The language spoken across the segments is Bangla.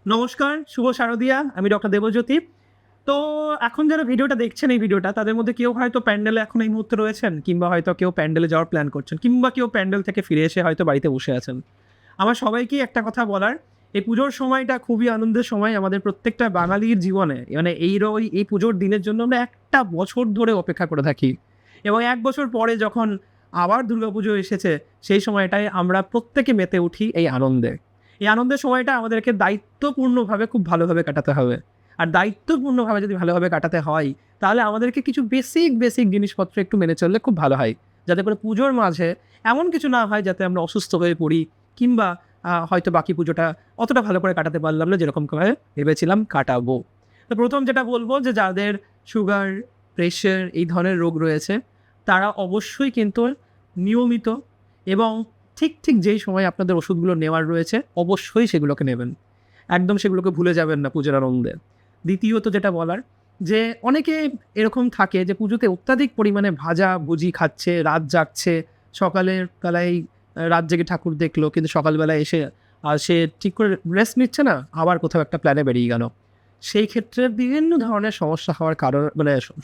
নমস্কার, শুভ শারদিয়া। আমি ডক্টর দেবজ্যোতি। তো এখন যারা ভিডিওটা দেখছেন, এই ভিডিওটা তাদের মধ্যে কেউ হয়তো প্যান্ডেলে এখন এই মুহূর্তে রয়েছেন, কিংবা হয়তো কেউ প্যান্ডেলে যাওয়ার প্ল্যান করছেন, কিংবা কেউ প্যান্ডেল থেকে ফিরে এসে হয়তো বাড়িতে বসে আছেন। আমার সবাইকেই একটা কথা বলার, এই পুজোর সময়টা খুবই আনন্দের সময় আমাদের প্রত্যেকটা বাঙালির জীবনে। মানে এই পুজোর দিনের জন্য আমরা একটা বছর ধরে অপেক্ষা করে থাকি, এবং এক বছর পরে যখন আবার দুর্গাপুজো এসেছে, সেই সময়টায় আমরা প্রত্যেকে মেতে উঠি এই আনন্দে। এই আনন্দের সময়টা আমাদেরকে দায়িত্বপূর্ণভাবে খুব ভালোভাবে কাটাতে হবে। আর দায়িত্বপূর্ণভাবে যদি ভালোভাবে কাটাতে হয়, তাহলে আমাদেরকে কিছু বেসিক জিনিসপত্র একটু মেনে চললে খুব ভালো হয়, যাতে করে পুজোর মাঝে এমন কিছু না হয় যাতে আমরা অসুস্থ হয়ে পড়ি, কিংবা হয়তো বাকি পুজোটা অতটা ভালো করে কাটাতে পারলাম না যেরকমভাবে ভেবেছিলাম কাটাবো। তো প্রথম যেটা বলবো, যে যাদের সুগার, প্রেশার এই ধরনের রোগ রয়েছে, তারা অবশ্যই কিন্তু নিয়মিত এবং ঠিক যেই সময় আপনাদের ওষুধগুলো নেওয়ার রয়েছে অবশ্যই সেগুলোকে নেবেন। একদম সেগুলোকে ভুলে যাবেন না পুজোর আনন্দে। দ্বিতীয়ত যেটা বলার, যে অনেকে এরকম থাকে যে পুজোতে অত্যাধিক পরিমাণে ভাজা ভুজি খাচ্ছে, রাত জাগছে, সকালের বেলায় রাত জেগে ঠাকুর দেখলো, কিন্তু সকালবেলায় এসে সে ঠিক করে রেস্ট নিচ্ছে না, আবার কোথাও একটা প্ল্যানে বেরিয়ে গেল। সেই ক্ষেত্রে বিভিন্ন ধরনের সমস্যা হওয়ার কারণ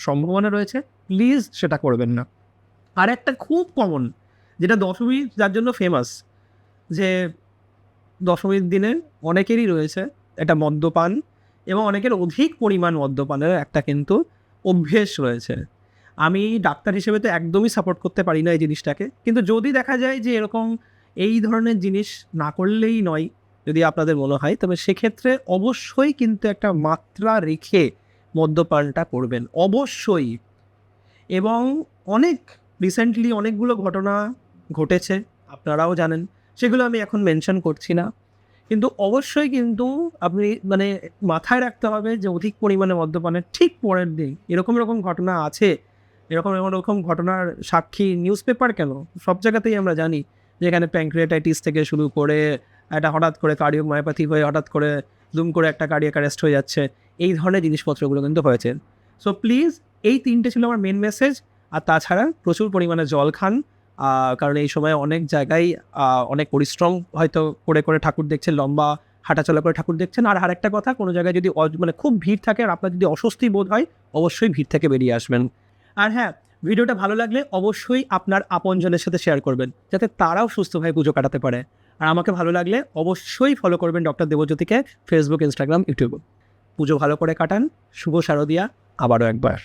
সম্ভাবনা রয়েছে। প্লিজ সেটা করবেন না। আর একটা খুব কমন, যেটা দশমী যার জন্য ফেমাস, যে দশমীর দিনে অনেকেরই রয়েছে এটা মদ্যপান, এবং অনেকের অধিক পরিমাণ মদ্যপানের একটা কিন্তু অভ্যেস রয়েছে। আমি ডাক্তার হিসেবে তো একদমই সাপোর্ট করতে পারি না এই জিনিসটাকে, কিন্তু যদি দেখা যায় যে এরকম এই ধরনের জিনিস না করলেই নয়, যদি আপনাদের মনে হয়, তবে সেক্ষেত্রে অবশ্যই কিন্তু একটা মাত্রা রেখে মদ্যপানটা করবেন অবশ্যই। এবং অনেক রিসেন্টলি অনেকগুলো ঘটনা ঘটেছে, আপনারাও জানেন, সেগুলো আমি এখন মেনশন করছি না। কিন্তু অবশ্যই কিন্তু আপনি মাথায় রাখতে হবে যে অধিক পরিমাণে মদ্যপানের ঠিক পরের দিন এরকম ঘটনা আছে। এরকম ঘটনার সাক্ষী নিউজ পেপার কেন, সব জায়গাতেই আমরা জানি, যেখানে প্যাঙ্ক্রিয়াটাইটিস থেকে শুরু করে একটা হঠাৎ করে কার্ডিওমায়োপ্যাথি হয়ে হঠাৎ করে দুম করে একটা কার্ডিয়াক অ্যারেস্ট হয়ে যাচ্ছে। এই ধরনের জিনিসপত্রগুলো কিন্তু হয়েছে। সো প্লিজ, এই তিনটে ছিল আমার মেন মেসেজ। আর তাছাড়া প্রচুর পরিমাণে জল খান, কারণ এই সময় অনেক জায়গায় অনেক পরিশ্রম হয়তো করে ঠাকুর দেখছেন, লম্বা হাঁটাচলা করে ঠাকুর দেখছেন। আর আরেকটা কথা, কোনো জায়গায় যদি খুব ভিড় থাকে আর আপনার যদি অস্বস্তি বোধ হয়, অবশ্যই ভিড় থেকে বেরিয়ে আসবেন। আর হ্যাঁ, ভিডিওটা ভালো লাগলে অবশ্যই আপনার আপনজনের সাথে শেয়ার করবেন, যাতে তারাও সুস্থভাবে পুজো কাটাতে পারে। আর আমাকে ভালো লাগলে অবশ্যই ফলো করবেন ডক্টর দেবজ্যোতিকে, ফেসবুক, ইনস্টাগ্রাম, ইউটিউব। পুজো ভালো করে কাটান। শুভ শারদিয়া আবারও একবার।